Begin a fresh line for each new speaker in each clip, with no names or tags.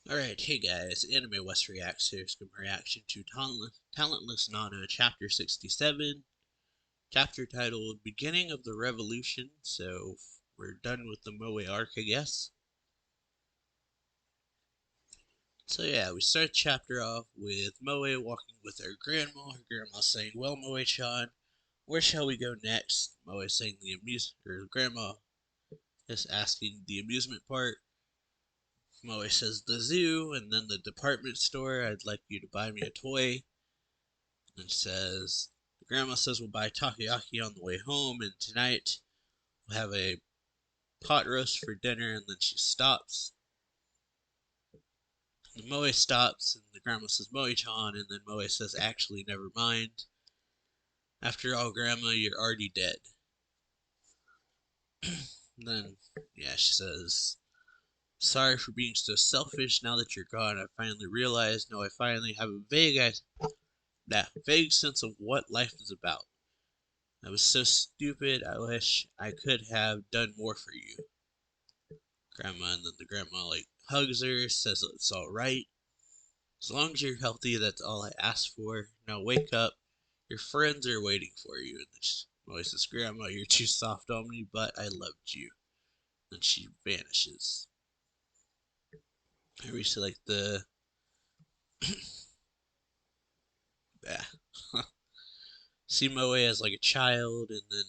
Alright, hey guys, AnimeWestReacts here. Some reaction to Talentless Nana, Chapter 67. Chapter titled Beginning of the Revolution. So, we're done with the Moe arc, I guess. So yeah, we start the chapter off with Moe walking with her grandma. Her grandma saying, "Well, Moe-chan, where shall we go next?" Moe saying her grandma is asking the amusement park. Moe says the zoo, and then the department store. "I'd like you to buy me a toy." And says, Grandma says we'll buy takoyaki on the way home, and tonight we'll have a pot roast for dinner. And then she stops. And Moe stops, and the grandma says, "Moe-chan," and then Moe says, "Actually, never mind. After all, Grandma, you're already dead." And then, yeah, she says, "Sorry for being so selfish. Now that you're gone, I finally realized, no, I finally have a vague sense of what life is about. I was so stupid. I wish I could have done more for you, Grandma." And then the grandma hugs her, says it's all right. "As long as you're healthy, that's all I ask for. Now wake up. Your friends are waiting for you." And then she always says, "Grandma, you're too soft on me, but I loved you." And she vanishes. I reach the yeah. See Moe as a child, and then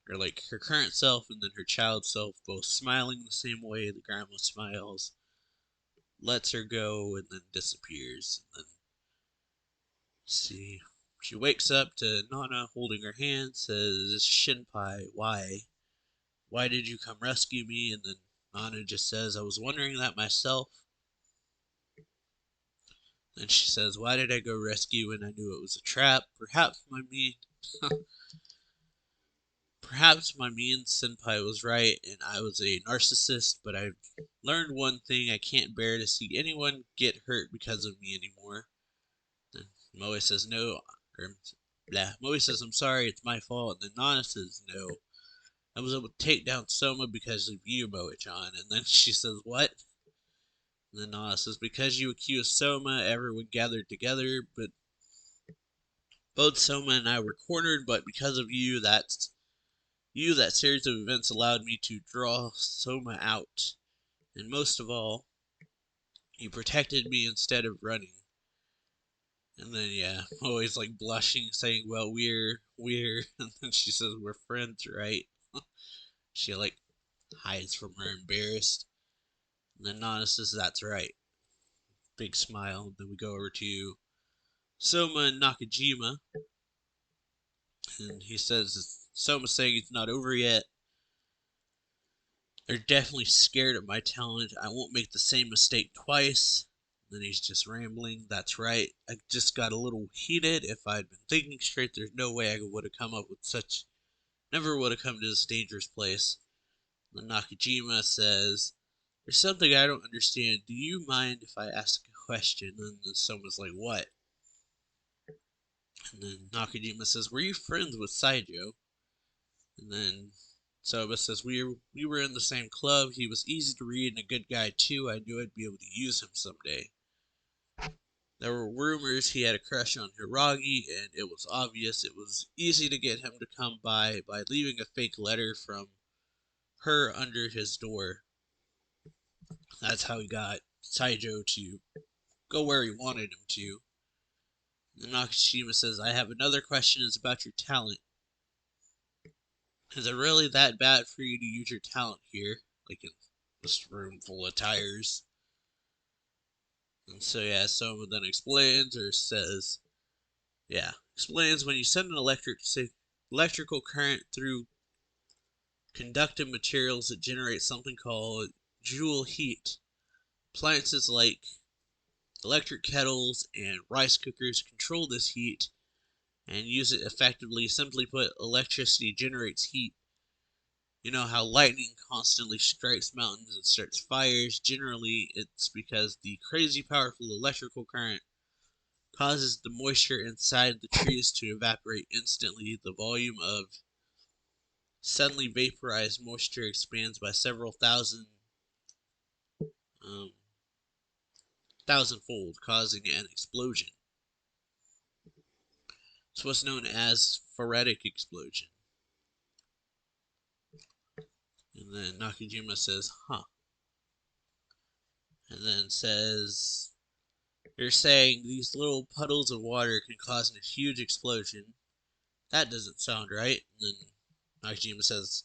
or her current self and then her child self both smiling the same way. The grandma smiles, lets her go, and then disappears. And then see, she wakes up to Nana holding her hand, says, "Shinpai, why? Why did you come rescue me?" And then Nana just says, "I was wondering that myself." Then she says, "Why did I go rescue when I knew it was a trap? Perhaps my mean senpai was right, and I was a narcissist, but I've learned one thing: I can't bear to see anyone get hurt because of me anymore." Then Moe says, "No," or blah. Moe says, "I'm sorry, it's my fault." And then Nana says, "No, I was able to take down Soma because of you, Moe-chan." And then she says, "What?" And then Nana says, "Because you accused Soma, everyone gathered together, but both Soma and I were cornered, but because of you, that series of events allowed me to draw Soma out. And most of all, you protected me instead of running." And then, yeah, always blushing, saying, "Well, we're," and then she says, "We're friends, right?" She hides from her, embarrassed. And then Nana says, "That's right." Big smile. And then we go over to Soma and Nakajima, and he says, Soma's saying it's not over yet. "They're definitely scared of my talent. I won't make the same mistake twice." Then he's just rambling. "That's right. I just got a little heated. If I'd been thinking straight, there's no way I would have come up with never would have come to this dangerous place." Then Nakajima says, "There's something I don't understand. Do you mind if I ask a question?" And then someone's like, "What?" And then Nakajima says, "Were you friends with Saijo?" And then Soba says, we were in the same club. He was easy to read and a good guy too. I knew I'd be able to use him someday. There were rumors he had a crush on Hiragi, and it was obvious. It was easy to get him to come by leaving a fake letter from her under his door. That's how he got Saijo to go where he wanted him to." And Nakashima says, "I have another question. It's about your talent. Is it really that bad for you to use your talent here? In this room full of tires?" And so, yeah, someone then explains or says, explains, "When you send an electrical current through conductive materials, it generates something called joule heat. Appliances like electric kettles and rice cookers control this heat and use it effectively. Simply put, electricity generates heat. You know how lightning constantly strikes mountains and starts fires? Generally, it's because the crazy powerful electrical current causes the moisture inside the trees to evaporate instantly. The volume of suddenly vaporized moisture expands by several thousand um, thousandfold, causing an explosion. It's what's known as phoretic explosion. And then Nakajima says, huh. And then says, you're saying these little puddles of water can cause a huge explosion. That doesn't sound right. And then Nakajima says,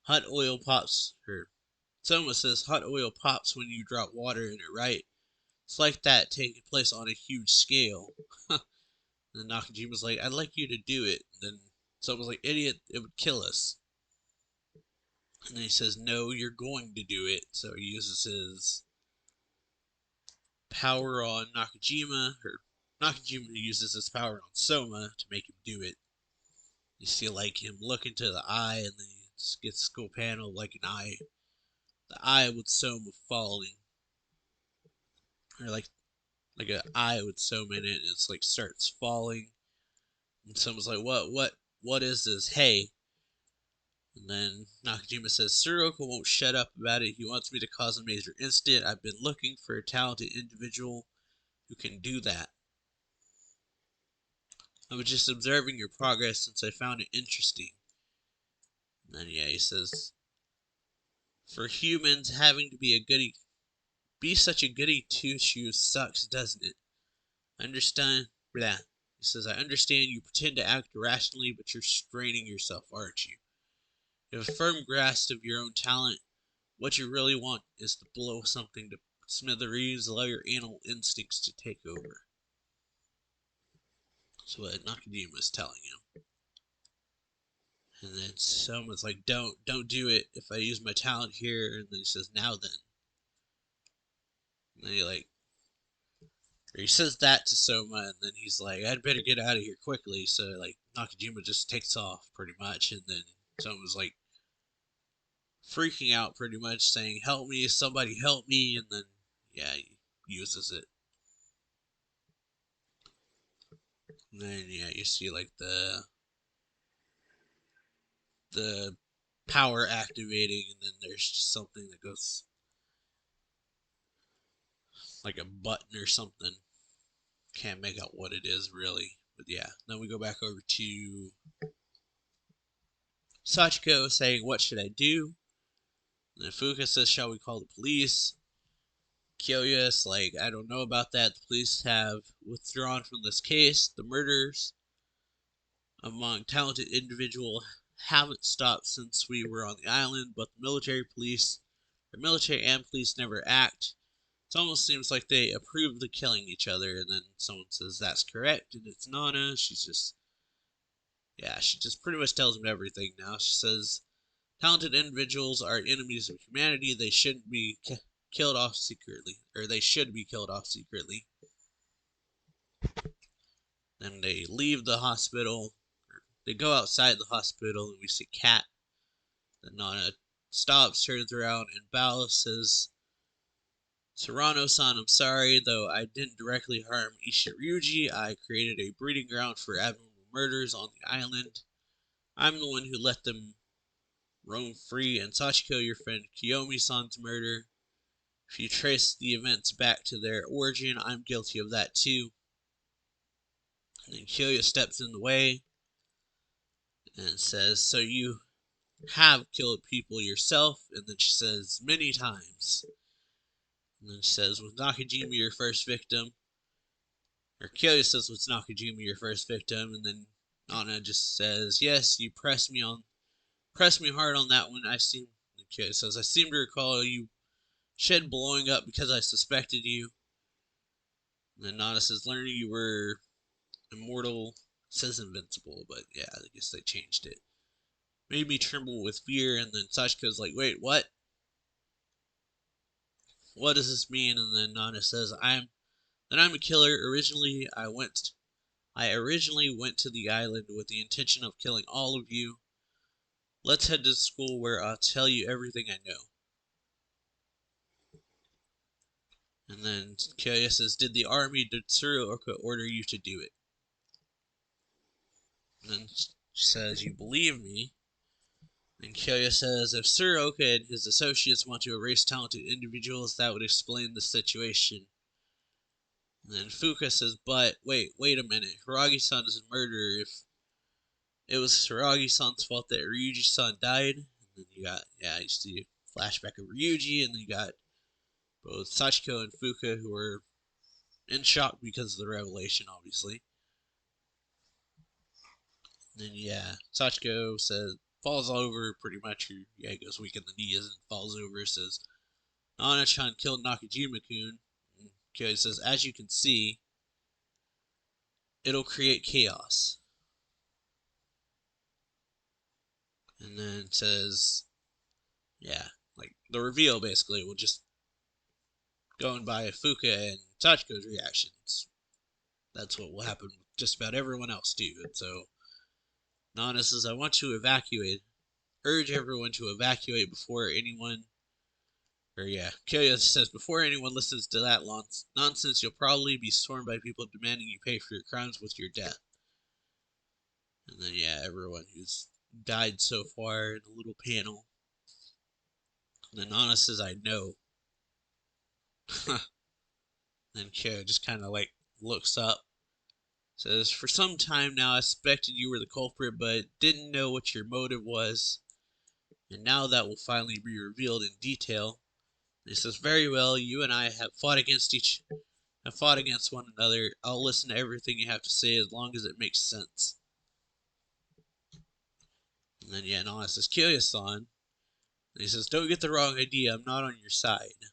hot oil pops, or Soma says, hot oil pops when you drop water in it, right? It's like that taking place on a huge scale. And then Nakajima's like, I'd like you to do it. And then Soma's like, idiot, it would kill us. And then he says, no, you're going to do it. So he uses his power on Nakajima, or Nakajima uses his power on Soma to make him do it. You see like him look into the eye, and then he gets a cool panel like an eye. The eye with Soma falling. Or like an eye with Soma in it, and it's like starts falling. And Soma's like, what is this? Hey. And then Nakajima says, Tsuruoka won't shut up about it. He wants me to cause a major incident. I've been looking for a talented individual who can do that. I was just observing your progress since I found it interesting. And then yeah, he says, for humans, having to be such a goody two shoes sucks, doesn't it? I understand that. He says, I understand you pretend to act rationally, but you're straining yourself, aren't you? You have a firm grasp of your own talent. What you really want is to blow something to smithereens, allow your animal instincts to take over. That's what Nakajima is telling him. And then someone's like, don't do it if I use my talent here. And then he says, now then. And then he says that to Soma, and then he's like, I'd better get out of here quickly. So like Nakajima just takes off pretty much, and then Soma's like freaking out pretty much, saying, help me, somebody help me. And then yeah, he uses it. And then yeah, you see like the power activating, and then there's just something that goes like a button or something. Can't make out what it is really, but yeah. Then we go back over to Sachiko saying, what should I do? And then Fuka says, shall we call the police? Kyoya's like, I don't know about that. The police have withdrawn from this case. The murders among talented individuals haven't stopped since we were on the island, but the military and police never act. It almost seems like they approve of the killing each other. And then someone says that's correct, and it's Nana. She just pretty much tells him everything now. She says talented individuals are enemies of humanity. They shouldn't be killed off secretly, or they should be killed off secretly. Then they leave the hospital. They go outside the hospital, and we see Kat. Then Nana stops, turns around, and bows, says, Serrano-san, I'm sorry, though I didn't directly harm Ishiryuji. I created a breeding ground for abnormal murders on the island. I'm the one who let them roam free, and Sachiko, your friend Kiyomi-san's murder. If you trace the events back to their origin, I'm guilty of that too. And then Kyoya steps in the way and says, so you have killed people yourself? And then she says, many times. And then she says, was Nakajima your first victim? Or Kyoya says, was Nakajima your first victim? And then Nana just says, yes, you pressed me hard on that one. Kyoya says, I seem to recall you shed blowing up because I suspected you. And then Nana says, learning you were immortal, says invincible, but yeah, I guess they changed it. Made me tremble with fear, and then Sachiko's like, wait, what? What does this mean? And then Nana says, I'm a killer. I originally went to the island with the intention of killing all of you. Let's head to school where I'll tell you everything I know. And then Kyoya says, did Tsuruoka order you to do it? And then she says, you believe me? And Kyoya says, if Tsuruoka and his associates want to erase talented individuals, that would explain the situation. And then Fuka says, but wait a minute. Hiragi-san is a murderer. If it was Hiragi-san's fault that Ryuji-san died, and then you got, you see a flashback of Ryuji, and then you got both Sachiko and Fuka who were in shock because of the revelation, obviously. And then Sachiko falls over pretty much. He goes weak in the knees and falls over. Says Nana-chan killed Nakajima-kun. Kyo says, as you can see, it'll create chaos. And then says, like the reveal basically will just going by Fuka and Sachiko's reactions. That's what will happen with just about everyone else too. And so Nana says, I want to urge everyone to evacuate before anyone, Kyo says, before anyone listens to that nonsense, you'll probably be sworn by people demanding you pay for your crimes with your death. And then, everyone who's died so far in a little panel. And then Nana says, I know. Then Kyo just kind of like looks up. Says, for some time now I suspected you were the culprit, but didn't know what your motive was. And now that will finally be revealed in detail. And he says, very well, you and I have fought against one another. I'll listen to everything you have to say as long as it makes sense. And then, Nana says, Kyo-san. And he says, don't get the wrong idea, I'm not on your side.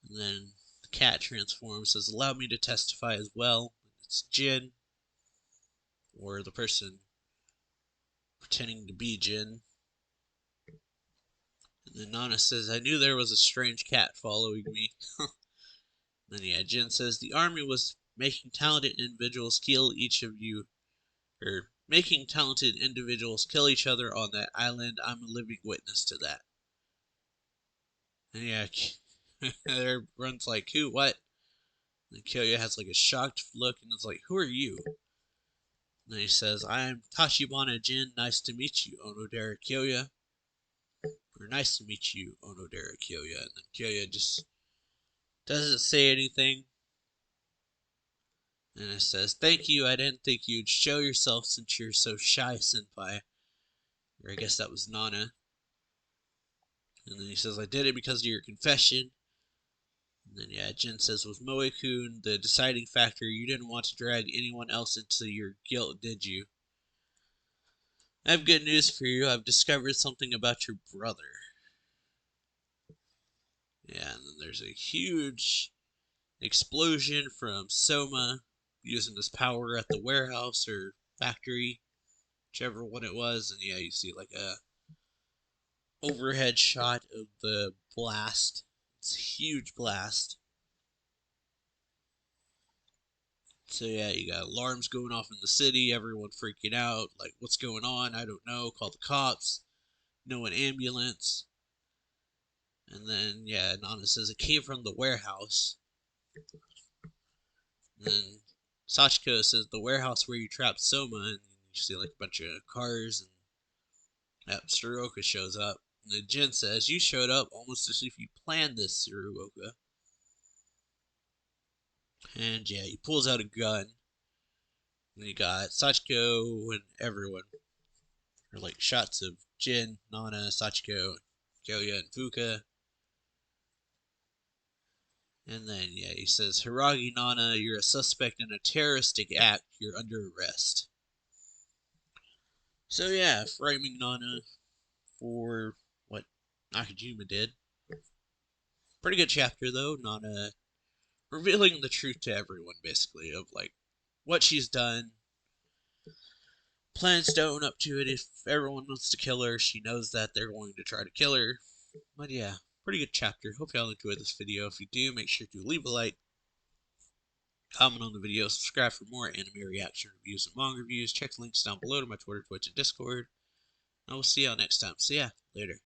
And then the cat transforms, says, allow me to testify as well. It's Jin, or the person pretending to be Jin. And then Nana says, I knew there was a strange cat following me. Then Jin says, the army was making talented individuals kill each other on that island. I'm a living witness to that. And everyone's like, who, what? And Kyo has like a shocked look and is like, who are you? And then he says, I'm Tachibana Jin, nice to meet you, Onodera Kyoya. Or nice to meet you, Onodera Kyoya. And then Kyoya just doesn't say anything. And it says, thank you, I didn't think you'd show yourself since you're so shy, senpai. Or I guess that was Nana. And then he says, I did it because of your confession. And then Jin says, was Moe-kun the deciding factor? You didn't want to drag anyone else into your guilt, did you? I have good news for you. I've discovered something about your brother. And then there's a huge explosion from Soma using his power at the warehouse or factory, whichever one it was. And you see like a overhead shot of the blast. It's a huge blast. So you got alarms going off in the city, everyone freaking out, like what's going on? I don't know. Call the cops. No an ambulance. And then Nana says it came from the warehouse. And then Sachiko says the warehouse where you trapped Soma, and you see like a bunch of cars, and Tsuruoka shows up. And then Jin says, you showed up almost as if you planned this, Tsuruoka. And he pulls out a gun. And you got Sachiko and everyone. Or like shots of Jin, Nana, Sachiko, Kyoya, and Fuka. And then he says, Hiragi Nana, you're a suspect in a terroristic act. You're under arrest. So framing Nana for what Nakajima did. Pretty good chapter though. Nana revealing the truth to everyone, basically, of like what she's done. Plans to own up to it. If everyone wants to kill her, she knows that they're going to try to kill her. But pretty good chapter. Hope y'all enjoyed this video. If you do, make sure to leave a like, comment on the video, subscribe for more anime reaction reviews and manga reviews. Check the links down below to my Twitter, Twitch, and Discord. And I will see y'all next time. So later.